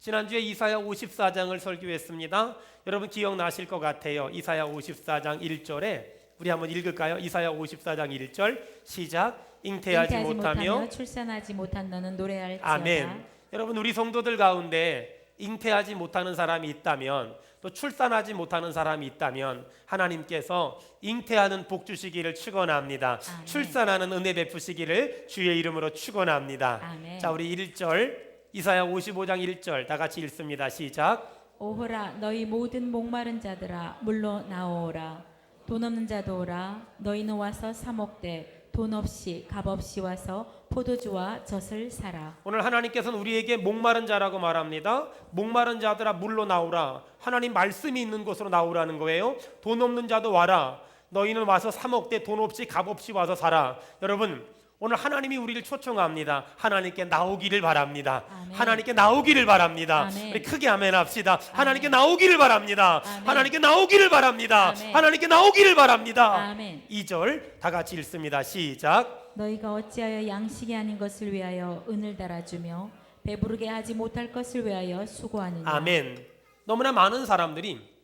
지난주에 이사야 54장을 설교했습니다. 여러분 기억나실 것 같아요. 이사야 54장 1절에 우리 한번 읽을까요? 이사야 54장 1절 시작. 잉태하지 못하며 출산하지 못한 너는 노래할지어다. 아멘. 여러분 우리 성도들 가운데 잉태하지 못하는 사람이 있다면 또 출산하지 못하는 사람이 있다면 하나님께서 잉태하는 복 주시기를 축원합니다. 아멘. 출산하는 은혜 베푸시기를 주의 이름으로 축원합니다. 아멘. 자, 우리 1절 이사야 55장 1절 다 같이 읽습니다. 시작. 오호라 너희 모든 목마른 자들아 물러 나오라. 돈 없는 자도 오라. 너희는 와서 사 먹되 돈 없이 값 없이 와서 포도주와 젖을 사라. 오늘 하나님께서는 우리에게 목마른 자라고 말합니다. 목마른 자들아 물로 나오라. 하나님 말씀이 있는 곳으로 나오라는 거예요. 돈 없는 자도 와라. 너희는 와서 사 먹되 돈 없이 값 없이 와서 사라. 여러분 오늘 하나님이 우리를 초청합니다. 하나님께 나오기를 바랍니다. 아멘. 하나님께 나오기를 바랍니다. 아멘. 우리 크게 아멘 합시다. 하나님께 나오기를 바랍니다. 아멘. 하나님께 나오기를 바랍니다. 아멘. 하나님께 나오기를 바랍니다. 아멘. 2절 다 같이 읽습니다. 시작. 너희가 어찌하여 양식이 아닌 것을 위하여 은을 달아주며 배부르게 하지 못할 것을 위하여 수고하느냐. 아멘. 너무나 많은 사람들이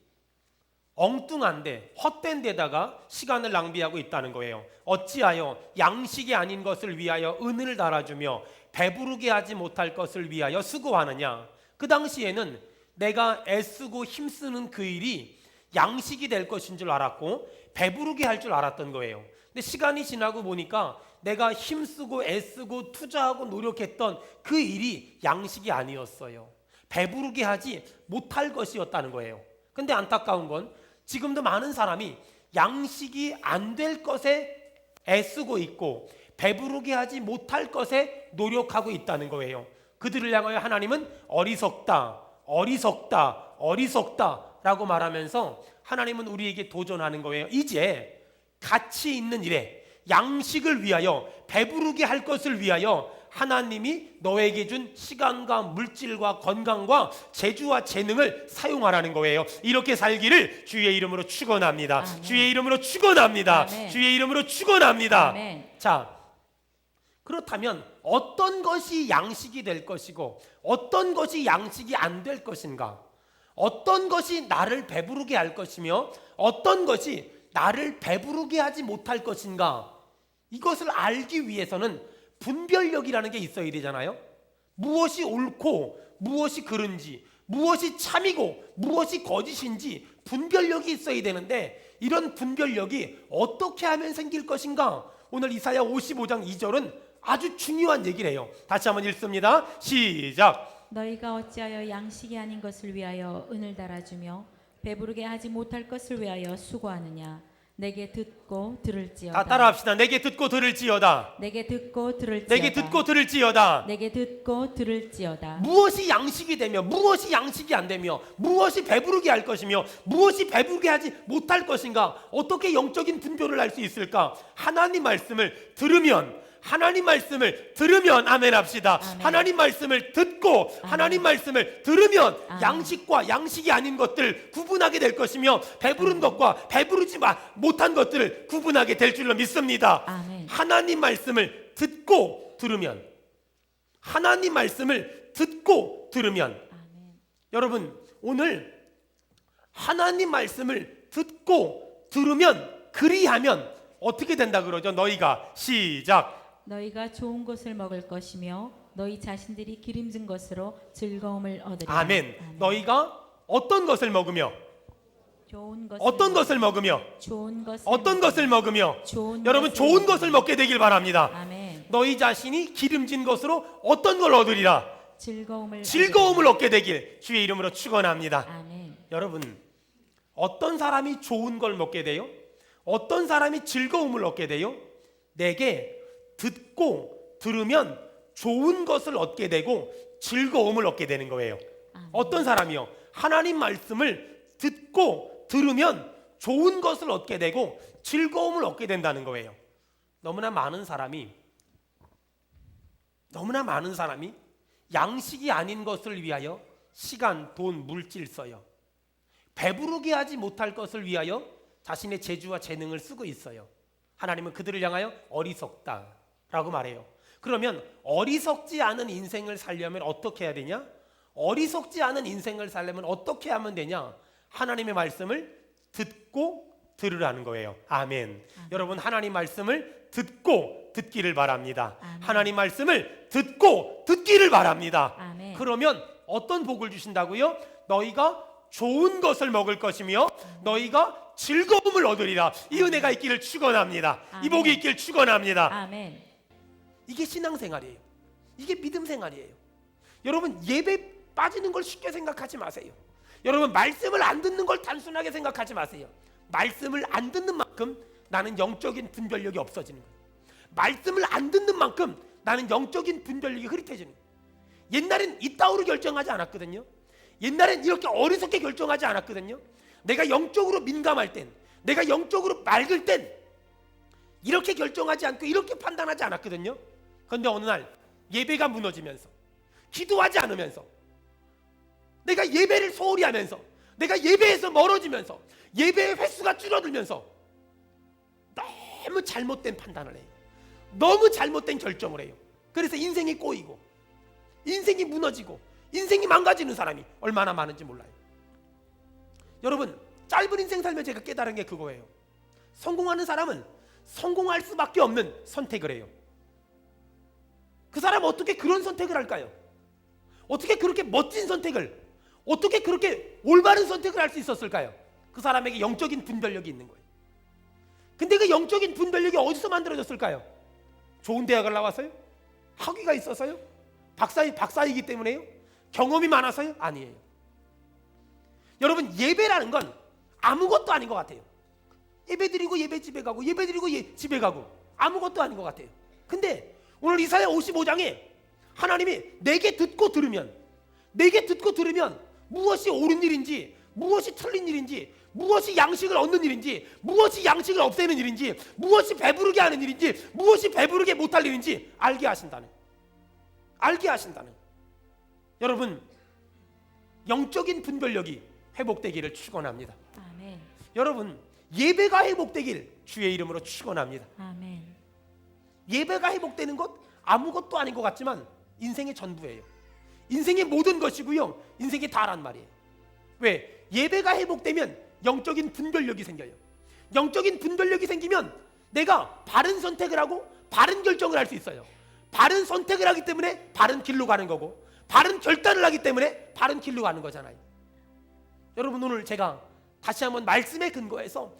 엉뚱한데 헛된 데다가 시간을 낭비하고 있다는 거예요. 어찌하여 양식이 아닌 것을 위하여 은을 달아주며 배부르게 하지 못할 것을 위하여 수고하느냐. 그 당시에는 내가 애쓰고 힘쓰는 그 일이 양식이 될 것인 줄 알았고 배부르게 할 줄 알았던 거예요. 근데 시간이 지나고 보니까 내가 힘쓰고 애쓰고 투자하고 노력했던 그 일이 양식이 아니었어요. 배부르게 하지 못할 것이었다는 거예요. 근데 안타까운 건 지금도 많은 사람이 양식이 안 될 것에 애쓰고 있고 배부르게 하지 못할 것에 노력하고 있다는 거예요. 그들을 향하여 하나님은 어리석다, 어리석다, 어리석다 라고 말하면서 하나님은 우리에게 도전하는 거예요. 이제 가치 있는 일에 양식을 위하여 배부르게 할 것을 위하여 하나님이 너에게 준 시간과 물질과 건강과 재주와 재능을 사용하라는 거예요. 이렇게 살기를 주의 이름으로 축원합니다. 아멘. 주의 이름으로 축원합니다. 아멘. 주의 이름으로 축원합니다. 아멘. 자, 그렇다면 어떤 것이 양식이 될 것이고 어떤 것이 양식이 안 될 것인가? 어떤 것이 나를 배부르게 할 것이며 어떤 것이 나를 배부르게 하지 못할 것인가? 이것을 알기 위해서는 분별력이라는 게 있어야 되잖아요. 무엇이 옳고 무엇이 그른지, 무엇이 참이고 무엇이 거짓인지 분별력이 있어야 되는데 이런 분별력이 어떻게 하면 생길 것인가? 오늘 이사야 55장 2절은 아주 중요한 얘기를 해요. 다시 한번 읽습니다. 시작. 너희가 어찌하여 양식이 아닌 것을 위하여 은을 달아주며 배부르게 하지 못할 것을 위하여 수고하느냐. 내게 듣고 들을지어다. 다 따라합시다. 내게 듣고 들을지어다. 내게 듣고 들을지어다. 내게 듣고 들을지어다. 내게 듣고 들을지어다. 무엇이 양식이 되며 무엇이 양식이 안 되며 무엇이 배부르게 할 것이며 무엇이 배부르게 하지 못할 것인가? 어떻게 영적인 분별을 할 수 있을까? 하나님 말씀을 들으면 아멘 합시다. 아멘. 하나님 말씀을 듣고 하나님 말씀을 들으면 아멘. 양식과 양식이 아닌 것들을 구분하게 될 것이며 배부른 것과 배부르지 못한 것들을 구분하게 될 줄로 믿습니다. 아멘. 하나님 말씀을 듣고 들으면 하나님 말씀을 듣고 들으면 아멘. 여러분 오늘 하나님 말씀을 듣고 들으면 그리하면 어떻게 된다 그러죠? 너희가 시작. 너희가 좋은 것을 먹을 것이며 너희 자신들이 기름진 것으로 즐거움을 얻으리라. 아멘. 너희가 어떤 것을 먹으며 좋은 것을 어떤 것을 먹으며 좋은 것을 어떤 것을 먹으며 좋은 여러분 것을 좋은 것을 먹게 되길 바랍니다. 아멘. 너희 자신이 기름진 것으로 어떤 걸 얻으리라? 즐거움을 얻게 되길 주의 이름으로 축원합니다. 아멘. 여러분 어떤 사람이 좋은 걸 먹게 돼요? 어떤 사람이 즐거움을 얻게 돼요? 내게 듣고 들으면 좋은 것을 얻게 되고 즐거움을 얻게 되는 거예요. 아멘. 어떤 사람이요? 하나님 말씀을 듣고 들으면 좋은 것을 얻게 되고 즐거움을 얻게 된다는 거예요. 너무나 많은 사람이 양식이 아닌 것을 위하여 시간, 돈, 물질 써요. 배부르게 하지 못할 것을 위하여 자신의 재주와 재능을 쓰고 있어요. 하나님은 그들을 향하여 어리석다라고 말해요. 그러면 어리석지 않은 인생을 살려면 어떻게 해야 되냐? 어리석지 않은 인생을 살려면 어떻게 하면 되냐? 하나님의 말씀을 듣고 들으라는 거예요. 아멘. 여러분, 하나님 말씀을 듣고 듣기를 바랍니다. 아멘. 하나님 말씀을 듣고 듣기를 바랍니다. 아멘. 그러면 어떤 복을 주신다고요? 너희가 좋은 것을 먹을 것이며 너희가 즐거움을 얻으리라. 이 은혜가 있기를 축원합니다. 이 복이 있기를 축원합니다. 아멘. 이게 신앙생활이에요. 이게 믿음생활이에요. 여러분, 예배 빠지는 걸 쉽게 생각하지 마세요. 여러분, 말씀을 안 듣는 걸 단순하게 생각하지 마세요. 말씀을 안 듣는 만큼 나는 영적인 분별력이 없어지는 거예요. 말씀을 안 듣는 만큼 나는 영적인 분별력이 흐릿해지는 거예요. 옛날엔 이따오로 결정하지 않았거든요. 옛날엔 이렇게 어리석게 결정하지 않았거든요. 내가 영적으로 민감할 땐, 내가 영적으로 맑을 땐 이렇게 결정하지 않고 이렇게 판단하지 않았거든요. 그런데 어느 날 예배가 무너지면서, 기도하지 않으면서, 내가 예배를 소홀히 하면서, 내가 예배에서 멀어지면서, 예배의 횟수가 줄어들면서 너무 잘못된 판단을 해요. 너무 잘못된 결정을 해요. 그래서 인생이 꼬이고 인생이 무너지고 인생이 망가지는 사람이 얼마나 많은지 몰라요. 여러분, 짧은 인생 살면 제가 깨달은 게 그거예요. 성공하는 사람은 성공할 수밖에 없는 선택을 해요. 그 사람은 어떻게 그런 선택을 할까요? 어떻게 그렇게 멋진 선택을, 어떻게 그렇게 올바른 선택을 할 수 있었을까요? 그 사람에게 영적인 분별력이 있는 거예요. 근데 그 영적인 분별력이 어디서 만들어졌을까요? 좋은 대학을 나와서요? 학위가 있어서요? 박사이기 때문에요? 경험이 많아서요? 아니에요. 여러분, 예배라는 건 아무것도 아닌 것 같아요. 예배 드리고 예배 집에 가고, 예배 드리고 집에 가고, 아무것도 아닌 것 같아요. 근데 오늘 이사야 55장에 하나님이 내게 듣고 들으면 무엇이 옳은 일인지, 무엇이 틀린 일인지, 무엇이 양식을 얻는 일인지, 무엇이 양식을 없애는 일인지, 무엇이 배부르게 하는 일인지, 무엇이 배부르게 못할 일인지 알게 하신다는, 여러분, 영적인 분별력이 회복되기를 축원합니다. 아멘. 여러분, 예배가 회복되길 주의 이름으로 축원합니다. 아멘. 예배가 회복되는 것 아무것도 아닌 것 같지만 인생의 전부예요. 인생의 모든 것이고요, 인생의 다란 말이에요. 왜? 예배가 회복되면 영적인 분별력이 생겨요. 영적인 분별력이 생기면 내가 바른 선택을 하고 바른 결정을 할 수 있어요. 바른 선택을 하기 때문에 바른 길로 가는 거고, 바른 결단을 하기 때문에 바른 길로 가는 거잖아요. 여러분, 오늘 제가 다시 한번 말씀에 근거해서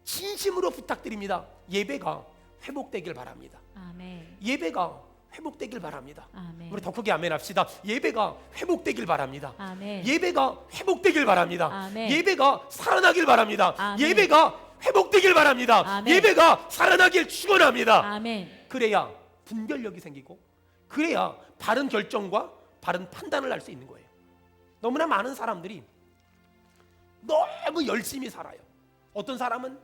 진심으로 부탁드립니다. 예배가 회복되길 바랍니다. 아멘. 예배가 회복되길 바랍니다. 아멘. 우리 더 크게 아멘 합시다. 예배가 회복되길 바랍니다. 아멘. 예배가 회복되길 바랍니다. 아멘. 예배가 살아나길 바랍니다. 아멘. 예배가 회복되길 바랍니다. 아멘. 예배가 살아나길 축원합니다. 아멘. 그래야 분별력이 생기고, 그래야 바른 결정과 바른 판단을 할 수 있는 거예요. 너무나 많은 사람들이 너무 열심히 살아요. 어떤 사람은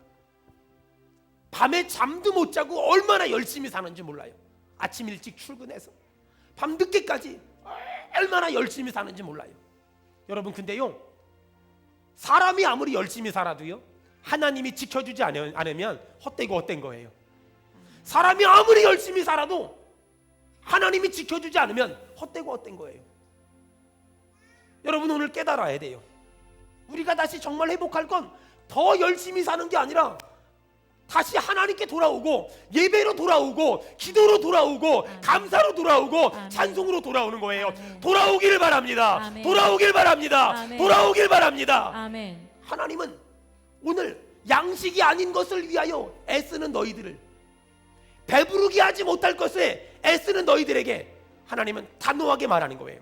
밤에 잠도 못 자고 얼마나 열심히 사는지 몰라요. 아침 일찍 출근해서 밤 늦게까지 얼마나 열심히 사는지 몰라요. 여러분, 근데요, 사람이 아무리 열심히 살아도요, 하나님이 지켜주지 않으면 헛되고 헛된 거예요. 사람이 아무리 열심히 살아도 하나님이 지켜주지 않으면 헛되고 헛된 거예요. 여러분, 오늘 깨달아야 돼요. 우리가 다시 정말 회복할 건 더 열심히 사는 게 아니라 다시 하나님께 돌아오고, 예배로 돌아오고, 기도로 돌아오고, 아멘. 감사로 돌아오고, 아멘. 찬송으로 돌아오는 거예요. 아멘. 돌아오길 바랍니다. 아멘. 돌아오길 바랍니다. 아멘. 돌아오길 바랍니다. 아멘. 하나님은 오늘 양식이 아닌 것을 위하여 애쓰는 너희들을, 배부르게 하지 못할 것에 애쓰는 너희들에게 하나님은 단호하게 말하는 거예요.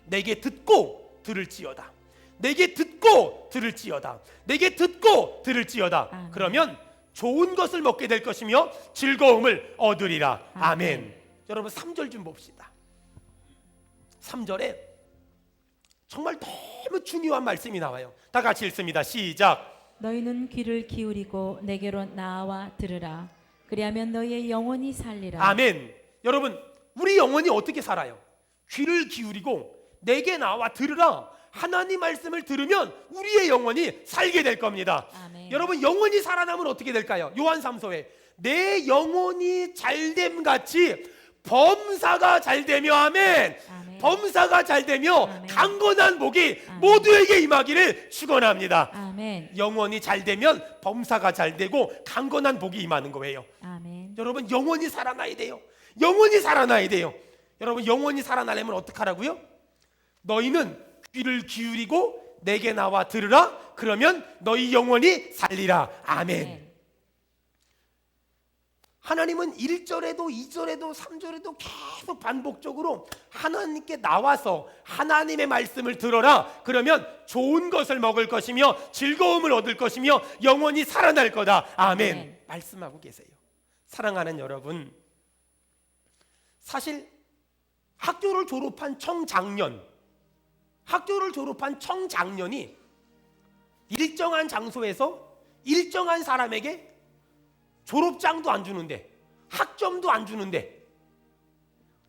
내게 듣고 들을지어다. 내게 듣고 들을지어다. 내게 듣고 들을지어다. 아멘. 그러면 좋은 것을 먹게 될 것이며 즐거움을 얻으리라. 아멘. 아멘. 여러분, 3절 좀 봅시다. 3절에 정말 너무 중요한 말씀이 나와요. 다 같이 읽습니다. 시작. 너희는 귀를 기울이고 내게로 나와 들으라. 그리하면 너희의 영혼이 살리라. 아멘. 여러분, 우리 영혼이 어떻게 살아요? 귀를 기울이고 내게 나와 들으라. 하나님 말씀을 들으면 우리의 영혼이 살게 될 겁니다. 아멘. 여러분, 영혼이 살아나면 어떻게 될까요? 요한 3서에 내 영혼이 잘됨 같이 범사가 잘 되며 아멘. 아멘. 범사가 잘 되며 아멘. 강건한 복이 아멘. 모두에게 임하기를 축원합니다. 아멘. 영혼이 잘 되면 범사가 잘 되고 강건한 복이 임하는 거예요. 아멘. 여러분 영혼이 살아나야 돼요. 영혼이 살아나야 돼요. 여러분 영혼이 살아나려면 어떻게 하라고요? 너희는 귀를 기울이고 내게 나와 들으라. 그러면 너희 영혼이 살리라. 아멘. 하나님은 1절에도 2절에도 3절에도 계속 반복적으로 하나님께 나와서 하나님의 말씀을 들어라. 그러면 좋은 것을 먹을 것이며 즐거움을 얻을 것이며 영혼이 살아날 거다. 아멘. 아멘. 말씀하고 계세요. 사랑하는 여러분, 사실 학교를 졸업한 청장년이 일정한 장소에서 일정한 사람에게 졸업장도 안 주는데, 학점도 안 주는데,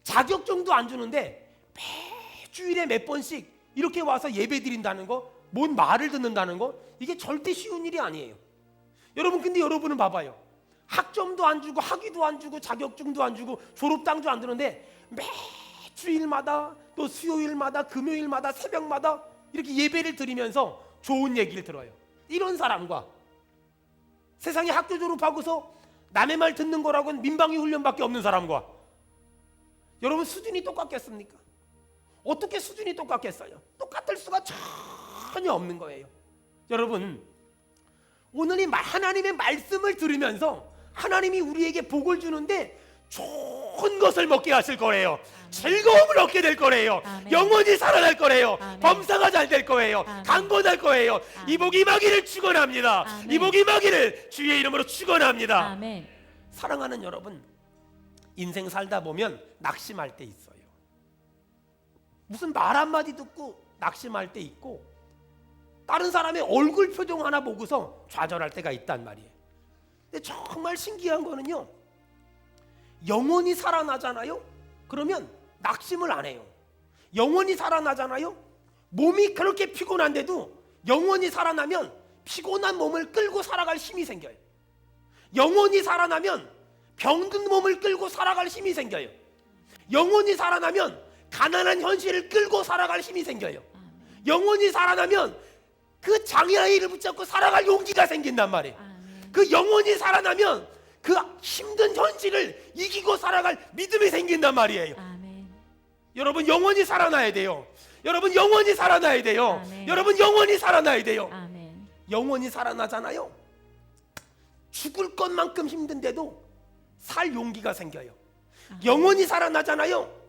자격증도 안 주는데 매주일에 몇 번씩 이렇게 와서 예배 드린다는 거, 뭔 말을 듣는다는 거, 이게 절대 쉬운 일이 아니에요. 여러분, 근데 여러분은 봐봐요. 학점도 안 주고 학위도 안 주고 자격증도 안 주고 졸업장도 안 주는데 매주일마다 또 수요일마다 금요일마다 새벽마다 이렇게 예배를 드리면서 좋은 얘기를 들어요. 이런 사람과 세상에 학교 졸업하고서 남의 말 듣는 거라고는 민방위 훈련밖에 없는 사람과 여러분 수준이 똑같겠습니까? 어떻게 수준이 똑같겠어요? 똑같을 수가 전혀 없는 거예요. 여러분, 오늘 이 하나님의 말씀을 들으면서 하나님이 우리에게 복을 주는데 좋은 것을 먹게 하실 거예요. 아멘. 즐거움을 얻게 될 거예요. 아멘. 영혼이 살아날 거예요. 아멘. 범사가 잘 될 거예요. 아멘. 강건할 거예요. 아멘. 이 복이 임하기를 축원합니다. 아멘. 이 복이 임하기를 주의 이름으로 축원합니다. 아멘. 사랑하는 여러분, 인생 살다 보면 낙심할 때 있어요. 무슨 말 한마디 듣고 낙심할 때 있고, 다른 사람의 얼굴 표정 하나 보고서 좌절할 때가 있단 말이에요. 근데 정말 신기한 거는요, 영혼이 살아나잖아요. 그러면 낙심을 안 해요. 영혼이 살아나잖아요. 몸이 그렇게 피곤한데도 영혼이 살아나면 피곤한 몸을 끌고 살아갈 힘이 생겨요. 영혼이 살아나면 병든 몸을 끌고 살아갈 힘이 생겨요. 영혼이 살아나면 가난한 현실을 끌고 살아갈 힘이 생겨요. 영혼이 살아나면 그 장애아이를 붙잡고 살아갈 용기가 생긴단 말이에요. 그 영혼이 살아나면 그 힘든 현실을 이기고 살아갈 믿음이 생긴단 말이에요. 아멘. 여러분 영혼이 살아나야 돼요. 여러분 영혼이 살아나야 돼요. 아멘. 여러분 영혼이 살아나야 돼요. 아멘. 영혼이 살아나잖아요. 죽을 것만큼 힘든데도 살 용기가 생겨요. 영혼이 살아나잖아요.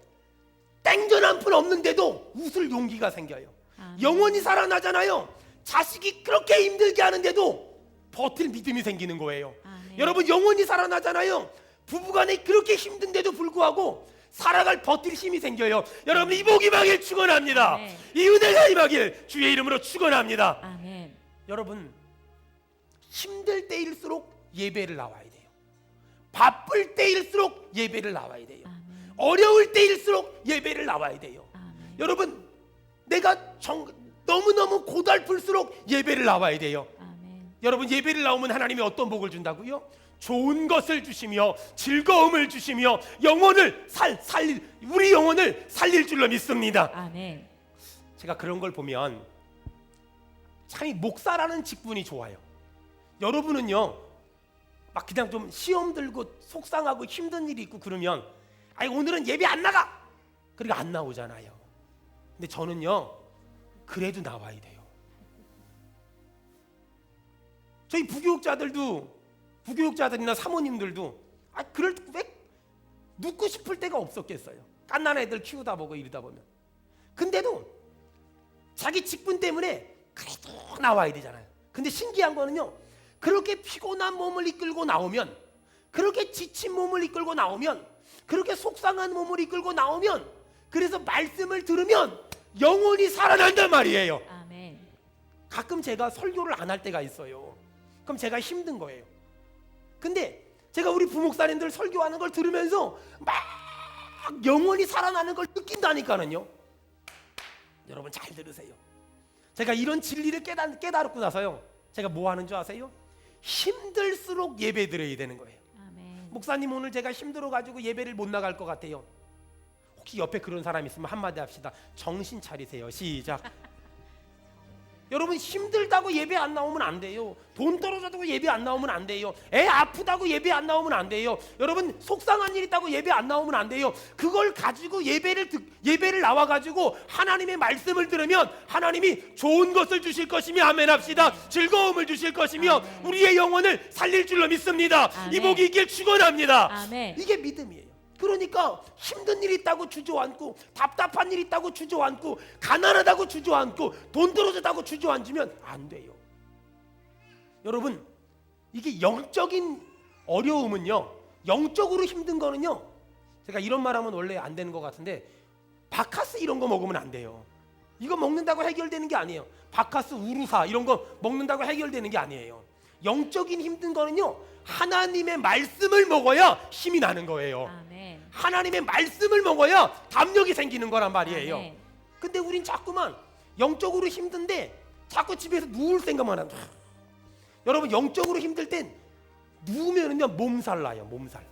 땡전 한 푼 없는데도 웃을 용기가 생겨요. 아멘. 영혼이 살아나잖아요. 자식이 그렇게 힘들게 하는데도 버틸 믿음이 생기는 거예요. 아멘. 여러분 영혼이 살아나잖아요. 부부간에 그렇게 힘든데도 불구하고 살아갈 버틸 힘이 생겨요. 여러분 이 복이 임하길 축원합니다. 아멘. 이 은혜가 임하길 주의 이름으로 축원합니다. 아멘. 여러분 힘들 때일수록 예배를 나와야 돼요. 바쁠 때일수록 예배를 나와야 돼요. 아멘. 어려울 때일수록 예배를 나와야 돼요. 아멘. 여러분 내가 너무너무 고달플수록 예배를 나와야 돼요. 아멘. 여러분 예배를 나오면 하나님이 어떤 복을 준다고요? 좋은 것을 주시며 즐거움을 주시며 영혼을 우리 영혼을 살릴 줄로 믿습니다. 아멘. 제가 그런 걸 보면 참 이 목사라는 직분이 좋아요. 여러분은요 막 그냥 좀 시험 들고 속상하고 힘든 일이 있고 그러면 아니 오늘은 예배 안 나가 그러니까 안 나오잖아요. 근데 저는요 그래도 나와야 돼요. 저희 부교육자들이나 사모님들도 그럴 왜 눕고 싶을 때가 없었겠어요. 갓난 애들 키우다 보고 이러다 보면. 근데도 자기 직분 때문에 그래도 나와야 되잖아요. 근데 신기한 거는요, 그렇게 피곤한 몸을 이끌고 나오면, 그렇게 지친 몸을 이끌고 나오면, 그렇게 속상한 몸을 이끌고 나오면, 그래서 말씀을 들으면 영혼이 살아난단 말이에요. 아멘. 가끔 제가 설교를 안 할 때가 있어요. 그럼 제가 힘든 거예요. 근데 제가 우리 부목사님들 설교하는 걸 들으면서 막 영혼이 살아나는 걸 느낀다니까는요. 여러분 잘 들으세요. 제가 이런 진리를 깨달고 나서요, 제가 뭐 하는 줄 아세요? 힘들수록 예배 드려야 되는 거예요. 아멘. 목사님 오늘 제가 힘들어가지고 예배를 못 나갈 것 같아요. 혹시 옆에 그런 사람 있으면 한마디 합시다. 정신 차리세요. 시작. 여러분 힘들다고 예배 안 나오면 안 돼요. 돈 떨어졌다고 예배 안 나오면 안 돼요. 애 아프다고 예배 안 나오면 안 돼요. 여러분 속상한 일 있다고 예배 안 나오면 안 돼요. 그걸 가지고 예배를 나와가지고 하나님의 말씀을 들으면 하나님이 좋은 것을 주실 것이며 아멘 합시다. 즐거움을 주실 것이며 아멘. 우리의 영혼을 살릴 줄로 믿습니다. 아멘. 이 복이 있길 축원합니다. 아멘. 이게 믿음이에요. 그러니까 힘든 일 있다고 주저앉고 답답한 일 있다고 주저앉고 가난하다고 주저앉고 돈 떨어졌다고 주저앉으면 안 돼요. 여러분 이게 영적인 어려움은요, 영적으로 힘든 거는요, 제가 이런 말하면 원래 안 되는 것 같은데 바카스 이런 거 먹으면 안 돼요. 이거 먹는다고 해결되는 게 아니에요. 바카스, 우루사 이런 거 먹는다고 해결되는 게 아니에요. 영적인 힘든 거는요, 하나님의 말씀을 먹어야 힘이 나는 거예요. 아멘. 하나님의 말씀을 먹어야 담력이 생기는 거란 말이에요. 아멘. 근데 우린 자꾸만 영적으로 힘든데 자꾸 집에서 누울 생각만 한다. 여러분 영적으로 힘들 땐 누우면은요 몸살 나요. 몸살.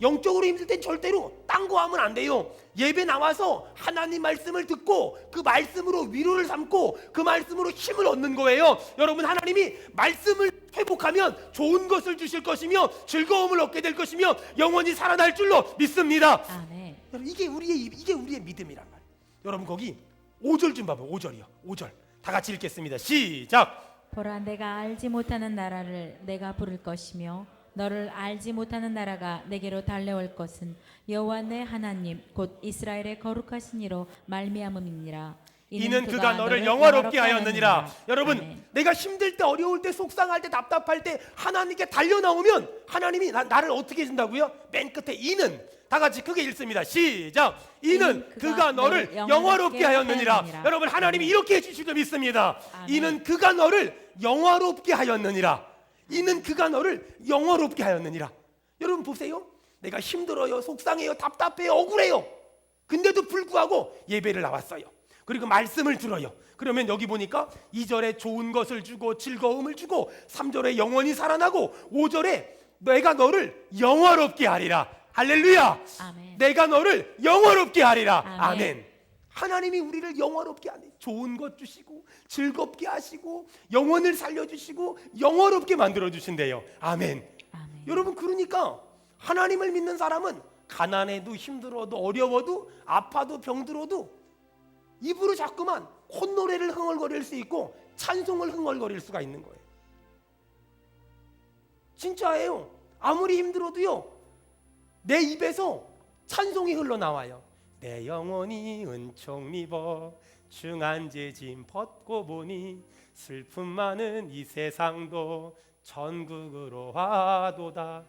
영적으로 힘들 땐 절대로 딴 거 하면 안 돼요. 예배 나와서 하나님 말씀을 듣고 그 말씀으로 위로를 삼고 그 말씀으로 힘을 얻는 거예요. 여러분 하나님이 말씀을 회복하면 좋은 것을 주실 것이며 즐거움을 얻게 될 것이며 영원히 살아날 줄로 믿습니다. 아멘. 여러분 이게 우리의 믿음이란 말이에요. 여러분 거기 5절 좀 봐봐요. 5절이요. 5절 다 같이 읽겠습니다. 시작. 보라, 내가 알지 못하는 나라를 내가 부를 것이며 너를 알지 못하는 나라가 내게로 달려올 것은 여호와 내 하나님 곧 이스라엘의 거룩하신 이로 말미암음이니라. 이는 그가 너를 영화롭게 하였느니라. 여러분 아멘. 내가 힘들 때 어려울 때 속상할 때 답답할 때 하나님께 달려나오면 하나님이 나를 어떻게 해준다고요? 맨 끝에 이는 다 같이 크게 읽습니다. 시작. 이는 그가 너를 영화롭게 하였느니라. 여러분 하나님이 이렇게 해주실 줄 믿습니다. 아멘. 이는 그가 너를 영화롭게 하였느니라. 이는 그가 너를 영화롭게 하였느니라. 여러분 보세요. 내가 힘들어요, 속상해요, 답답해요, 억울해요. 근데도 불구하고 예배를 나왔어요. 그리고 말씀을 들어요. 그러면 여기 보니까 2절에 좋은 것을 주고 즐거움을 주고 3절에 영원히 살아나고 5절에 내가 너를 영화롭게 하리라. 할렐루야. 아멘. 내가 너를 영화롭게 하리라. 아멘. 아멘. 하나님이 우리를 영화롭게 하니 좋은 것 주시고 즐겁게 하시고 영혼을 살려주시고 영화롭게 만들어주신대요. 아멘. 아멘. 여러분 그러니까 하나님을 믿는 사람은 가난해도 힘들어도 어려워도 아파도 병들어도 입으로 자꾸만 콧노래를 흥얼거릴 수 있고 찬송을 흥얼거릴 수가 있는 거예요. 진짜예요. 아무리 힘들어도요 내 입에서 찬송이 흘러나와요. 내 영혼이 은총 입어 중한 죄짐 벗고 보니 슬픔 많은 이 세상도 천국으로 와도다.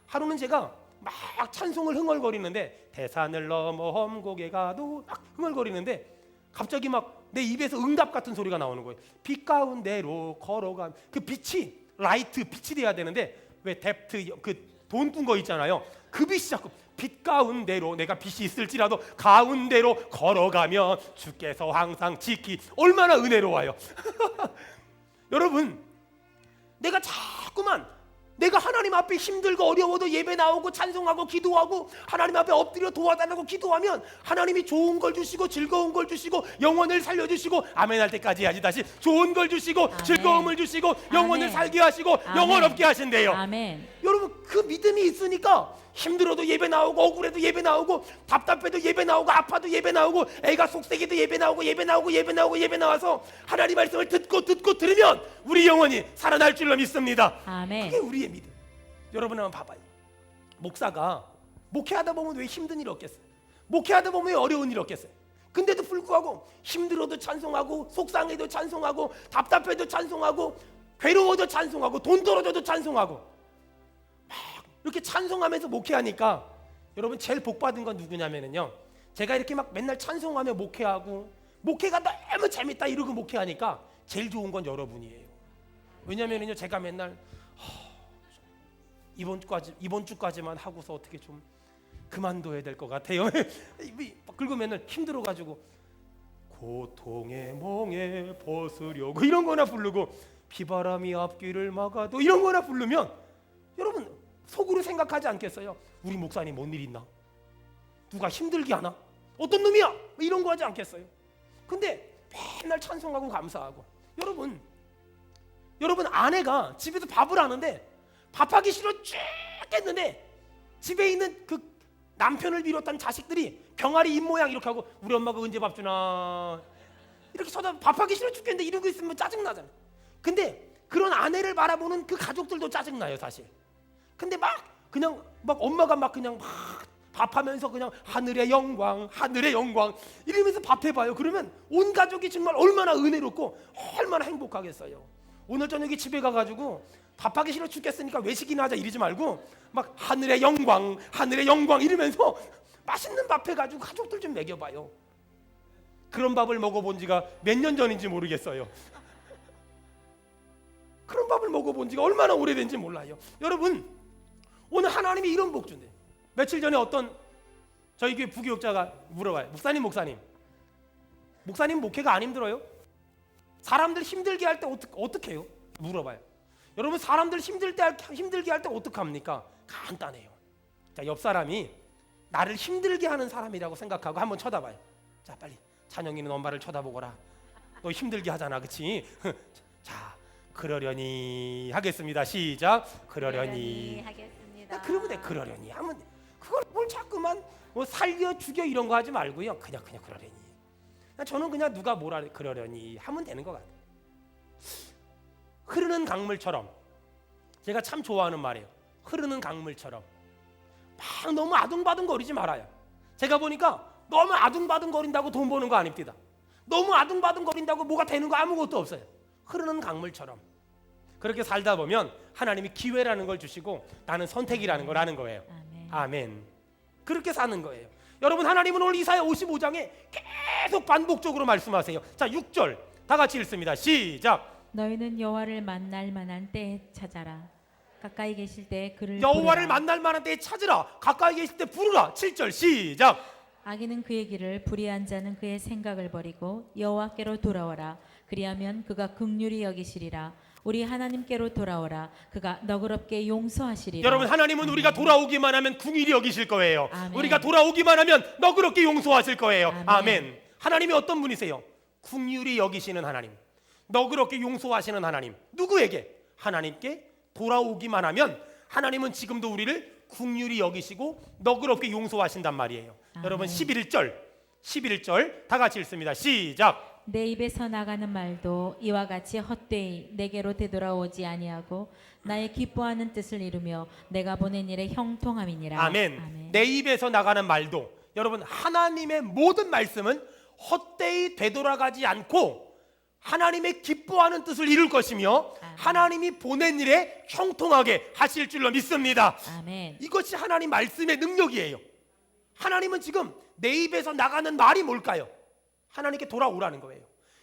하루는 제가 막 찬송을 흥얼거리는데 대산을 넘어 험곡에 가도 막 흥얼거리는데 갑자기 막 내 입에서 응답 같은 소리가 나오는 거예요. 빛 가운데로 걸어간 그 빛이 라이트 빛이 돼야 되는데 왜 뎁트 그 돈 꾼 거 있잖아요. 그 빛이 자꾸 빛 가운데로 내가 빛이 있을지라도 가운데로 걸어가면 주께서 항상 지키. 얼마나 은혜로워요. 여러분 내가 자꾸만 내가 하나님 앞에 힘들고 어려워도 예배 나오고 찬송하고 기도하고 하나님 앞에 엎드려 도와달라고 기도하면 하나님이 좋은 걸 주시고 즐거운 걸 주시고 영혼을 살려주시고 아멘 할 때까지 해야지. 다시 좋은 걸 주시고 아멘. 즐거움을 주시고 영혼을 아멘. 살게 하시고 아멘. 영혼 없게 하신대요. 아멘. 여러분 그 믿음이 있으니까 힘들어도 예배 나오고 억울해도 예배 나오고 답답해도 예배 나오고 아파도 예배 나오고 애가 속색해도 예배 나오고 예배 나오고 예배 나오고 예배 나와서 하나님 말씀을 듣고 들으면 우리 영혼이 살아날 줄로 믿습니다. 아멘. 그게 우리의 믿음. 여러분 한번 봐봐요. 목사가 목회하다 보면 왜 힘든 일 없겠어요? 목회하다 보면 왜 어려운 일 없겠어요? 근데도 불구하고 힘들어도 찬송하고 속상해도 찬송하고 답답해도 찬송하고 괴로워도 찬송하고 돈 떨어져도 찬송하고 이렇게 찬송하면서 목회하니까 여러분 제일 복 받은 건 누구냐면요. 제가 이렇게 막 맨날 찬송하며 목회하고 목회가 너무 재밌다 이러고 목회하니까 제일 좋은 건 여러분이에요. 왜냐면요 제가 맨날 이번 주까지만 하고서 어떻게 좀 그만둬야 될 것 같아요. 그리고 맨날 힘들어가지고 고통의 몽에 벗으려고 이런 거나 부르고 비바람이 앞길을 막아도 이런 거나 부르면 여러분 속으로 생각하지 않겠어요? 우리 목사님 뭔 일 있나? 누가 힘들게 하나? 어떤 놈이야? 이런 거 하지 않겠어요? 근데 맨날 찬송하고 감사하고. 여러분 아내가 집에서 밥을 하는데 밥하기 싫어 죽겠는데 집에 있는 그 남편을 비롯한 자식들이 병아리 입모양 이렇게 하고 우리 엄마가 언제 밥 주나 이렇게 쳐다 밥하기 싫어 죽겠는데 이러고 있으면 짜증나잖아요. 근데 그런 아내를 바라보는 그 가족들도 짜증나요 사실. 근데 막 엄마가 막 밥하면서 그냥 하늘의 영광 이러면서 밥해봐요. 그러면 온 가족이 정말 얼마나 은혜롭고 얼마나 행복하겠어요. 오늘 저녁에 집에 가가지고 밥하기 싫어 죽겠으니까 외식이나 하자 이러지 말고 막 하늘의 영광 이러면서 맛있는 밥 해가지고 가족들 좀 먹여봐요. 그런 밥을 먹어본 지가 몇 년 전인지 모르겠어요. 그런 밥을 먹어본 지가 얼마나 오래된지 몰라요. 여러분 오늘 하나님이 이런 복 준대. 며칠 전에 어떤 저희 교회 부교육자가 물어봐요. 목사님 목회가 안 힘들어요? 사람들 힘들게 할 때 어떻게 해요? 물어봐요. 여러분 사람들 힘들게 할 때 어떻게 합니까? 간단해요. 자, 옆 사람이 나를 힘들게 하는 사람이라고 생각하고 한번 쳐다봐요. 자, 빨리 찬영이는 엄마를 쳐다보거라. 너 힘들게 하잖아, 그치? 자, 그러려니 하겠습니다. 시작. 그러려니 하겠습니다. 그러면 돼. 그러려니 하면 돼. 그걸 뭘 자꾸만 뭐 살려 죽여 이런 거 하지 말고요. 그냥 그러려니. 저는 그냥 누가 뭐라 그러려니 하면 되는 것 같아요. 흐르는 강물처럼. 제가 참 좋아하는 말이에요. 흐르는 강물처럼. 막 너무 아둥바둥거리지 말아요. 제가 보니까 너무 아둥바둥거린다고 돈 버는 거 아닙니다. 너무 아둥바둥거린다고 뭐가 되는 거 아무것도 없어요. 흐르는 강물처럼. 그렇게 살다 보면 하나님이 기회라는 걸 주시고 나는 선택이라는 걸 아는 거예요. 아멘. 그렇게 사는 거예요. 여러분 하나님은 오늘 이사야 55장에 계속 반복적으로 말씀하세요. 자, 6절 다 같이 읽습니다. 시작. 너희는 여호와를 만날 만한 때에 찾아라. 가까이 계실 때 그를 여호와를 부르라. 만날 만한 때에 찾으라. 가까이 계실 때 부르라. 7절 시작. 악인은 그의 길을 불의한 자는 그의 생각을 버리고 여호와께로 돌아오라. 그리하면 그가 긍휼히 여기시리라. 우리 하나님께로 돌아오라. 그가 너그럽게 용서하시리라. 여러분 하나님은 우리가 돌아오기만 하면 긍휼히 여기실 거예요. 아멘. 우리가 돌아오기만 하면 너그럽게 용서하실 거예요. 아멘. 아멘. 하나님이 어떤 분이세요? 긍휼히 여기시는 하나님, 너그럽게 용서하시는 하나님. 누구에게? 하나님께 돌아오기만 하면 하나님은 지금도 우리를 긍휼히 여기시고 너그럽게 용서하신단 말이에요. 아멘. 여러분 11절 다 같이 읽습니다. 시작. 내 입에서 나가는 말도 이와 같이 헛되이 내게로 되돌아오지 아니하고 나의 기뻐하는 뜻을 이루며 내가 보낸 일에 형통함이니라. 아멘. 내 입에서 나가는 말도, 여러분 하나님의 모든 말씀은 헛되이 되돌아가지 않고 하나님의 기뻐하는 뜻을 이룰 것이며 아멘. 하나님이 보낸 일에 형통하게 하실 줄로 믿습니다. 아멘. 이것이 하나님 말씀의 능력이에요. 하나님은 지금 내 입에서 나가는 말이 뭘까요? 하나님께 돌아오라는 거예요.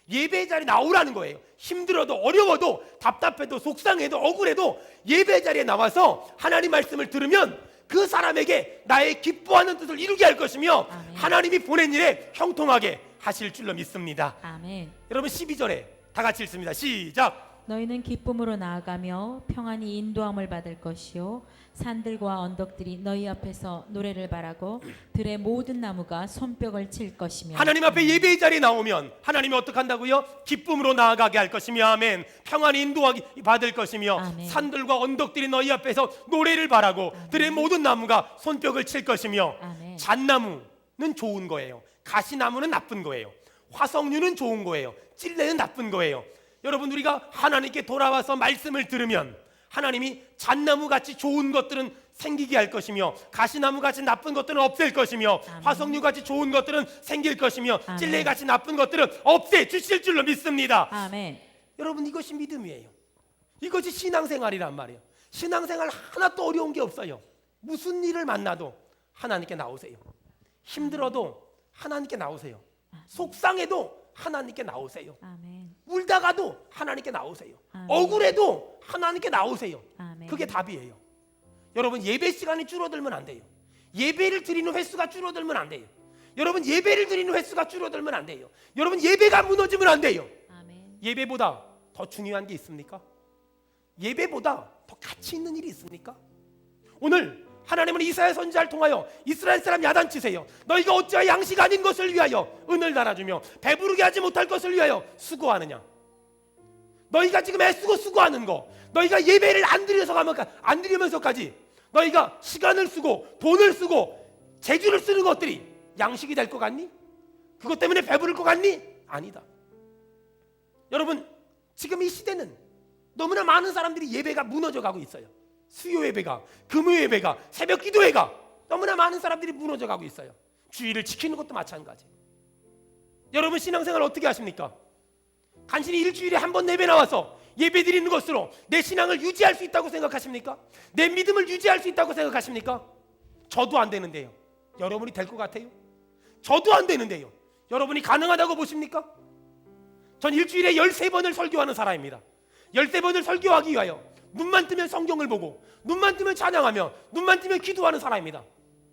예배 자리에 나오라는 거예요. 힘들어도 어려워도 답답해도 속상해도 억울해도 예배 자리에 나와서 하나님 말씀을 들으면 그 사람에게 나의 기뻐하는 뜻을 이루게 할 것이며 아멘. 하나님이 보낸 일에 형통하게 하실 줄로 믿습니다. 아멘. 여러분 12절에 다 같이 읽습니다. 시작. 너희는 기쁨으로 나아가며 평안히 인도함을 받을 것이요 산들과 언덕들이 너희 앞에서 노래를 바라고 들의 모든 나무가 손뼉을 칠 것이며. 하나님 앞에 예배의 자리에 나오면 하나님이 어떻게 한다고요? 기쁨으로 나아가게 할 것이며 아멘. 평안히 인도하기 받을 것이며 아멘. 산들과 언덕들이 너희 앞에서 노래를 바라고 들의 모든 나무가 손뼉을 칠 것이며. 아멘. 잣나무는 좋은 거예요. 가시나무는 나쁜 거예요. 화석류는 좋은 거예요. 찔레는 나쁜 거예요. 여러분 우리가 하나님께 돌아와서 말씀을 들으면 하나님이 잣나무같이 좋은 것들은 생기게 할 것이며 가시나무같이 나쁜 것들은 없앨 것이며 아멘. 화석류같이 좋은 것들은 생길 것이며 아멘. 찔레같이 나쁜 것들은 없애 주실 줄로 믿습니다. 아멘. 여러분 이것이 믿음이에요. 이것이 신앙생활이란 말이에요. 신앙생활 하나도 어려운 게 없어요. 무슨 일을 만나도 하나님께 나오세요. 힘들어도 하나님께 나오세요. 속상해도 하나님께 나오세요. 아멘. 울다가도 하나님께 나오세요. 아멘. 억울해도 하나님께 나오세요. 아멘. 그게 답이에요. 여러분 예배 시간이 줄어들면 안 돼요. 예배를 드리는 횟수가 줄어들면 안 돼요. 여러분 예배를 드리는 횟수가 줄어들면 안 돼요. 여러분 예배가 무너지면 안 돼요. 아멘. 예배보다 더 중요한 게 있습니까? 예배보다 더 가치 있는 일이 있습니까? 오늘 하나님은 이사야 선지자를 통하여 이스라엘 사람 야단치세요. 너희가 어찌하여 양식 아닌 것을 위하여 은을 달아주며 배부르게 하지 못할 것을 위하여 수고하느냐. 너희가 지금 애쓰고 수고하는 거, 너희가 예배를 안 드리면서까지 너희가 시간을 쓰고 돈을 쓰고 재주를 쓰는 것들이 양식이 될 것 같니? 그것 때문에 배부를 것 같니? 아니다. 여러분, 지금 이 시대는 너무나 많은 사람들이 예배가 무너져 가고 있어요. 수요 예배가, 금요 예배가, 새벽 기도회가 너무나 많은 사람들이 무너져 가고 있어요. 주의를 지키는 것도 마찬가지. 여러분 신앙생활 어떻게 하십니까? 간신히 일주일에 한 번 예배 나와서 예배 드리는 것으로 내 신앙을 유지할 수 있다고 생각하십니까? 내 믿음을 유지할 수 있다고 생각하십니까? 저도 안 되는데요. 여러분이 될 것 같아요? 저도 안 되는데요. 여러분이 가능하다고 보십니까? 전 일주일에 13번을 설교하는 사람입니다. 13번을 설교하기 위하여 눈만 뜨면 성경을 보고 눈만 뜨면 찬양하며 눈만 뜨면 기도하는 사람입니다.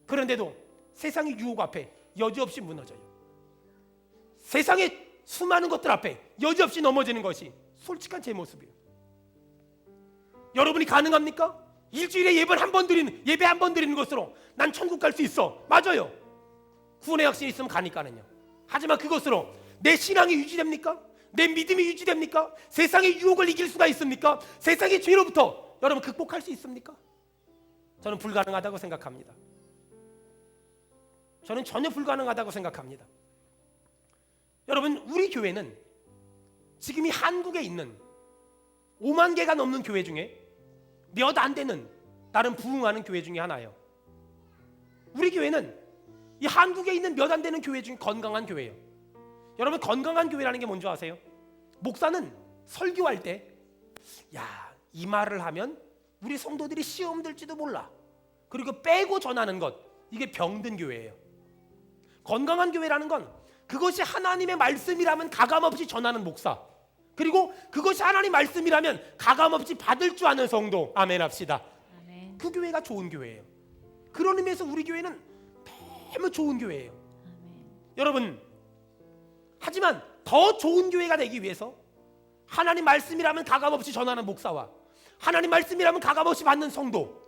그런데도 세상의 유혹 앞에 여지없이 무너져요. 세상의 수많은 것들 앞에 여지없이 넘어지는 것이 솔직한 제 모습이에요. 여러분이 가능합니까? 일주일에 예배 한 번 드리는 것으로 난 천국 갈 수 있어. 맞아요. 구원의 확신이 있으면 가니까는요. 하지만 그것으로 내 신앙이 유지됩니까? 내 믿음이 유지됩니까? 세상의 유혹을 이길 수가 있습니까? 세상의 죄로부터 여러분 극복할 수 있습니까? 저는 불가능하다고 생각합니다. 저는 전혀 불가능하다고 생각합니다. 여러분, 우리 교회는 지금 이 한국에 있는 5만 개가 넘는 교회 중에 몇 안 되는 나름 부흥하는 교회 중에 하나예요. 우리 교회는 이 한국에 있는 몇 안 되는 교회 중에 건강한 교회예요. 여러분, 건강한 교회라는 게 뭔지 아세요? 목사는 설교할 때 이 말을 하면 우리 성도들이 시험 들지도 몰라. 그리고 빼고 전하는 것, 이게 병든 교회예요. 건강한 교회라는 건 그것이 하나님의 말씀이라면 가감없이 전하는 목사, 그리고 그것이 하나님 말씀이라면 가감없이 받을 줄 아는 성도. 아멘 합시다. 아멘. 그 교회가 좋은 교회예요. 그런 의미에서 우리 교회는 너무 좋은 교회예요. 아멘. 여러분, 하지만 더 좋은 교회가 되기 위해서 하나님 말씀이라면 가감없이 전하는 목사와 하나님 말씀이라면 가감없이 받는 성도,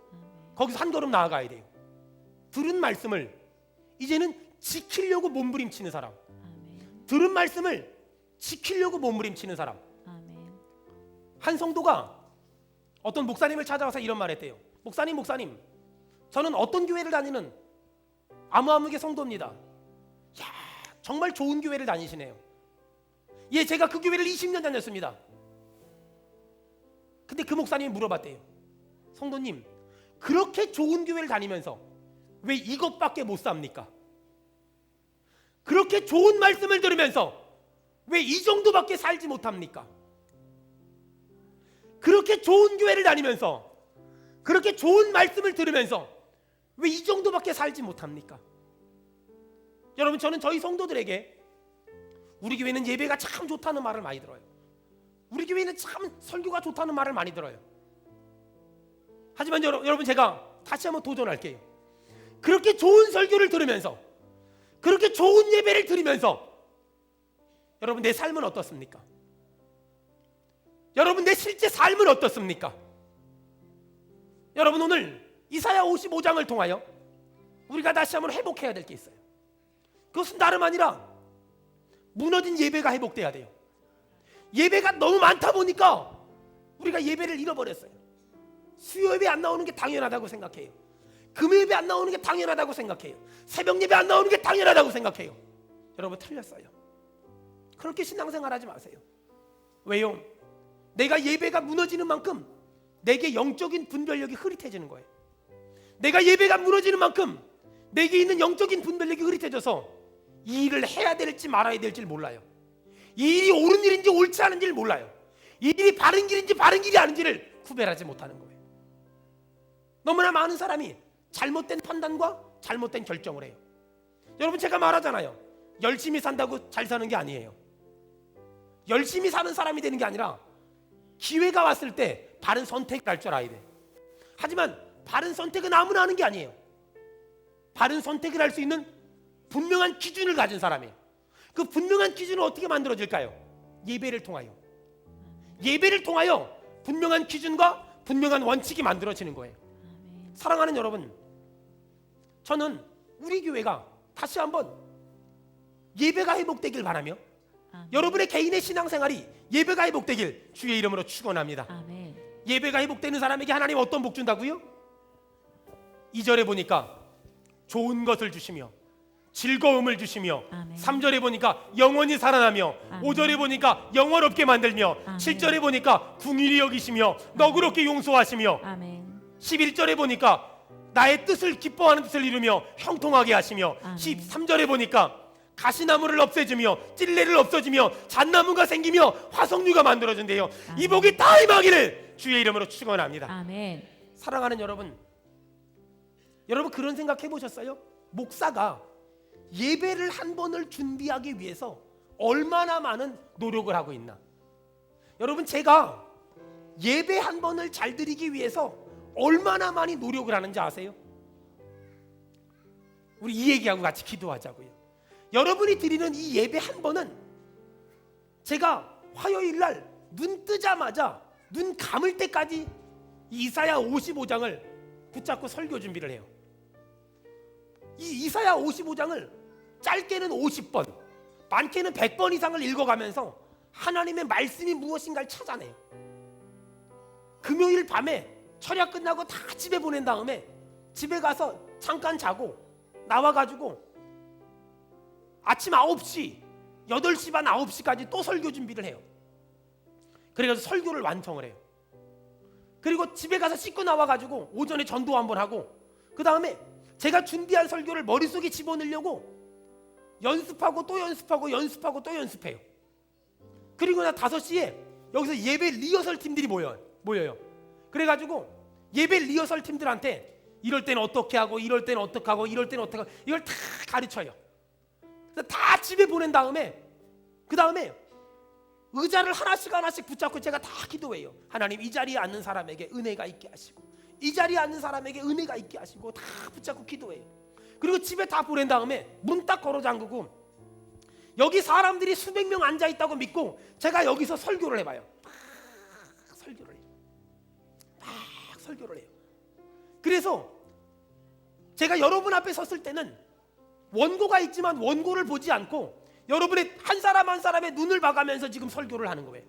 거기서 한 걸음 나아가야 돼요. 들은 말씀을 이제는 지키려고 몸부림치는 사람, 아멘. 들은 말씀을 지키려고 몸부림치는 사람. 아멘. 한 성도가 어떤 목사님을 찾아와서 이런 말 했대요. 목사님, 저는 어떤 교회를 다니는 아무개 성도입니다. 야, 정말 좋은 교회를 다니시네요. 예, 제가 그 교회를 20년 다녔습니다. 근데 그 목사님이 물어봤대요. 성도님, 그렇게 좋은 교회를 다니면서 왜 이것밖에 못 삽니까? 그렇게 좋은 말씀을 들으면서 왜 이 정도밖에 살지 못합니까? 그렇게 좋은 교회를 다니면서 그렇게 좋은 말씀을 들으면서 왜 이 정도밖에 살지 못합니까? 여러분, 저는 저희 성도들에게 우리 교회는 예배가 참 좋다는 말을 많이 들어요. 우리 교회는 참 설교가 좋다는 말을 많이 들어요. 하지만 여러분, 제가 다시 한번 도전할게요. 그렇게 좋은 설교를 들으면서 그렇게 좋은 예배를 드리면서 여러분, 내 삶은 어떻습니까? 여러분, 내 실제 삶은 어떻습니까? 여러분, 오늘 이사야 55장을 통하여 우리가 다시 한번 회복해야 될 게 있어요. 그것은 다름 아니라 무너진 예배가 회복돼야 돼요. 예배가 너무 많다 보니까 우리가 예배를 잃어버렸어요. 수요 예배 안 나오는 게 당연하다고 생각해요. 금요 예배 안 나오는 게 당연하다고 생각해요. 새벽 예배 안 나오는 게 당연하다고 생각해요. 여러분, 틀렸어요. 그렇게 신앙생활 하지 마세요. 왜요? 내가 예배가 무너지는 만큼 내게 영적인 분별력이 흐릿해지는 거예요. 내가 예배가 무너지는 만큼 내게 있는 영적인 분별력이 흐릿해져서 이 일을 해야 될지 말아야 될지 몰라요. 이 일이 옳은 일인지 옳지 않은 일을 몰라요. 이 일이 바른 길인지 바른 길이 아닌지를 구별하지 못하는 거예요. 너무나 많은 사람이 잘못된 판단과 잘못된 결정을 해요. 여러분, 제가 말하잖아요. 열심히 산다고 잘 사는 게 아니에요. 열심히 사는 사람이 되는 게 아니라 기회가 왔을 때 바른 선택을 할 줄 알아야 돼. 하지만 바른 선택은 아무나 하는 게 아니에요. 바른 선택을 할 수 있는 분명한 기준을 가진 사람이에요. 그 분명한 기준은 어떻게 만들어질까요? 예배를 통하여. 예배를 통하여 분명한 기준과 분명한 원칙이 만들어지는 거예요. 사랑하는 여러분, 저는 우리 교회가 다시 한번 예배가 회복되길 바라며 아멘. 여러분의 개인의 신앙생활이 예배가 회복되길 주의 이름으로 축원합니다. 아멘. 예배가 회복되는 사람에게 하나님 어떤 복 준다고요? 2절에 보니까 좋은 것을 주시며 즐거움을 주시며 아멘. 3절에 보니까 영원히 살아나며 아멘. 5절에 보니까 영원 없게 만들며 아멘. 7절에 보니까 궁일이 여기시며 너그럽게 용서하시며 아멘. 11절에 보니까 나의 뜻을 기뻐하는 뜻을 이루며 형통하게 하시며 아멘. 13절에 보니까 가시나무를 없애주며 찔레를 없어지며 잣나무가 생기며 화석류가 만들어진대요. 이 복이 다 임하기를 주의 이름으로 축원합니다. 아멘. 사랑하는 여러분, 여러분 그런 생각 해보셨어요? 목사가 예배를 한 번을 준비하기 위해서 얼마나 많은 노력을 하고 있나? 여러분, 제가 예배 한 번을 잘 드리기 위해서 얼마나 많이 노력을 하는지 아세요? 우리 이 얘기하고 같이 기도하자고요. 여러분이 드리는 이 예배 한 번은 제가 화요일 날 눈 뜨자마자 눈 감을 때까지 이사야 55장을 붙잡고 설교 준비를 해요. 이 이사야 55장을 짧게는 50번, 많게는 100번 이상을 읽어가면서 하나님의 말씀이 무엇인가를 찾아내요. 금요일 밤에 철야 끝나고 다 집에 보낸 다음에 집에 가서 잠깐 자고 나와가지고 아침 9시, 8시 반 9시까지 또 설교 준비를 해요. 그래서 설교를 완성을 해요. 그리고 집에 가서 씻고 나와가지고 오전에 전도 한번 하고 그 다음에 제가 준비한 설교를 머릿속에 집어넣으려고 연습하고 또 연습하고 연습하고 또 연습해요. 그리고 나 5시에 여기서 예배 리허설 팀들이 모여요. 그래가지고 예배 리허설 팀들한테 이럴 때는 어떻게 하고 이럴 때는 어떻게 하고 이럴 때는 어떻게 하고 이걸 다 가르쳐요. 그래서 다 집에 보낸 다음에 그 다음에 의자를 하나씩 붙잡고 제가 다 기도해요. 하나님, 이 자리에 앉는 사람에게 은혜가 있게 하시고 이 자리에 앉는 사람에게 은혜가 있게 하시고 다 붙잡고 기도해요. 그리고 집에 다 보낸 다음에 문 딱 걸어 잠그고 여기 사람들이 수백 명 앉아 있다고 믿고 제가 여기서 설교를 해봐요. 막 설교를 해요. 그래서 제가 여러분 앞에 섰을 때는 원고가 있지만 원고를 보지 않고 여러분의 한 사람 한 사람의 눈을 봐가면서 지금 설교를 하는 거예요.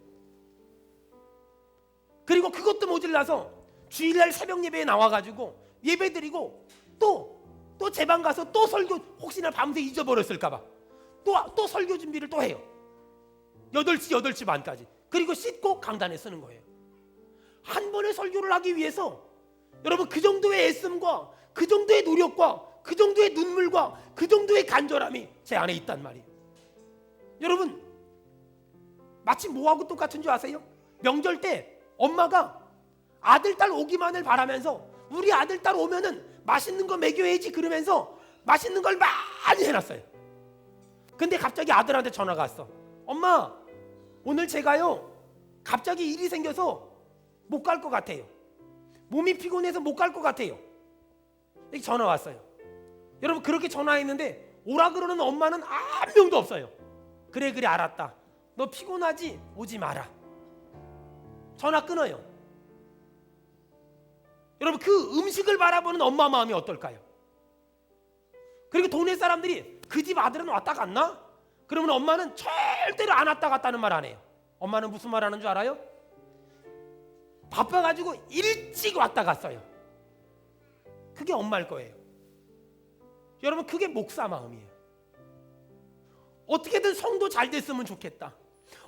그리고 그것도 모질라서 주일날 새벽 예배에 나와가지고 예배 드리고 또 제 방 가서 또 설교, 혹시나 밤새 잊어버렸을까봐 또 설교 준비를 또 해요. 8시 반까지. 그리고 씻고 강단에 쓰는 거예요. 한 번의 설교를 하기 위해서 여러분 그 정도의 애씀과 그 정도의 노력과 그 정도의 눈물과 그 정도의 간절함이 제 안에 있단 말이에요. 여러분, 마치 뭐하고 똑같은 줄 아세요? 명절 때 엄마가 아들 딸 오기만을 바라면서 우리 아들 딸 오면은 맛있는 거 먹여야지 그러면서 맛있는 걸 많이 해놨어요. 근데 갑자기 아들한테 전화가 왔어. 엄마, 오늘 제가요 갑자기 일이 생겨서 못 갈 것 같아요. 몸이 피곤해서 못 갈 것 같아요. 이렇게 전화 왔어요. 여러분, 그렇게 전화했는데 오라 그러는 엄마는 한 명도 없어요. 그래 알았다. 너 피곤하지? 오지 마라. 전화 끊어요. 여러분, 그 음식을 바라보는 엄마 마음이 어떨까요? 그리고 동네 사람들이 그 집 아들은 왔다 갔나? 그러면 엄마는 절대로 안 왔다 갔다는 말 안 해요. 엄마는 무슨 말 하는 줄 알아요? 바빠가지고 일찍 왔다 갔어요. 그게 엄마일 거예요. 여러분, 그게 목사 마음이에요. 어떻게든 성도 잘 됐으면 좋겠다.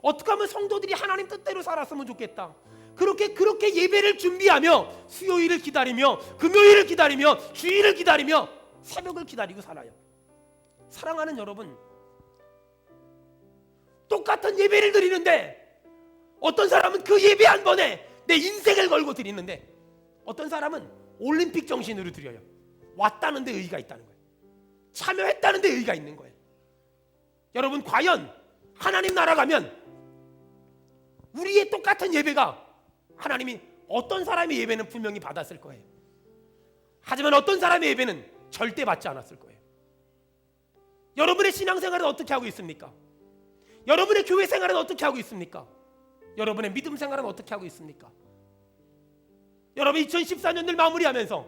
어떻게 하면 성도들이 하나님 뜻대로 살았으면 좋겠다. 그렇게 예배를 준비하며 수요일을 기다리며 금요일을 기다리며 주일을 기다리며 새벽을 기다리고 살아요. 사랑하는 여러분, 똑같은 예배를 드리는데 어떤 사람은 그 예배 한 번에 내 인생을 걸고 드리는데 어떤 사람은 올림픽 정신으로 드려요. 왔다는 데 의의가 있다는 거예요. 참여했다는 데 의의가 있는 거예요. 여러분, 과연 하나님 나라 가면 우리의 똑같은 예배가 하나님이 어떤 사람의 예배는 분명히 받았을 거예요. 하지만 어떤 사람의 예배는 절대 받지 않았을 거예요. 여러분의 신앙생활은 어떻게 하고 있습니까? 여러분의 교회 생활은 어떻게 하고 있습니까? 여러분의 믿음 생활은 어떻게 하고 있습니까? 여러분, 2014년을 마무리하면서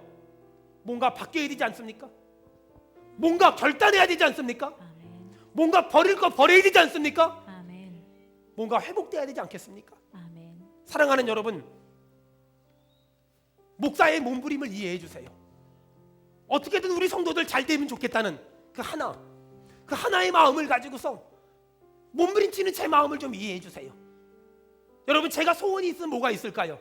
뭔가 바뀌어야 되지 않습니까? 뭔가 결단해야 되지 않습니까? 아멘. 뭔가 버릴 거 버려야 되지 않습니까? 아멘. 뭔가 회복돼야 되지 않겠습니까? 아멘. 사랑하는 여러분, 목사의 몸부림을 이해해 주세요. 어떻게든 우리 성도들 잘 되면 좋겠다는 그 하나의 마음을 가지고서 몸부림치는 제 마음을 좀 이해해 주세요. 여러분, 제가 소원이 있으면 뭐가 있을까요?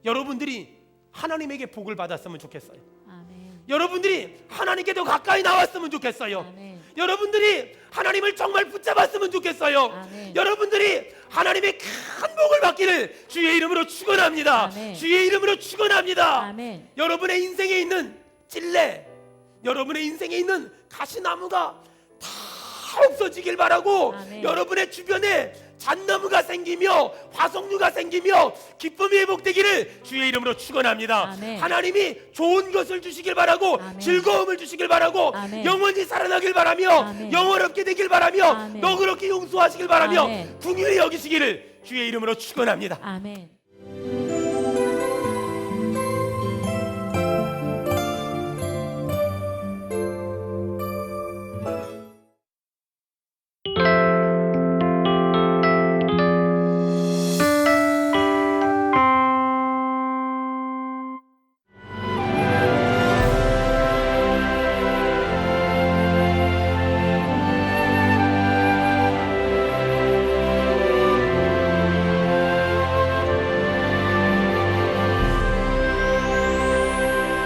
여러분들이 하나님에게 복을 받았으면 좋겠어요. 아멘. 여러분들이 하나님께 더 가까이 나왔으면 좋겠어요. 아멘. 여러분들이 하나님을 정말 붙잡았으면 좋겠어요. 아멘. 여러분들이 하나님의 큰 복을 받기를 주의 이름으로 축원합니다. 아멘. 주의 이름으로 축원합니다. 아멘. 여러분의 인생에 있는 찔레, 여러분의 인생에 있는 가시나무가 다 없어지길 바라고, 아멘. 여러분의 주변에 잣나무가 생기며 화석류가 생기며 기쁨이 회복되기를 주의 이름으로 축원합니다. 아멘. 하나님이 좋은 것을 주시길 바라고, 아멘. 즐거움을 주시길 바라고, 아멘. 영원히 살아나길 바라며, 아멘. 영원롭게 되길 바라며, 아멘. 너그럽게 용서하시길 바라며, 아멘. 궁휼히 여기시기를 주의 이름으로 축원합니다. 아멘.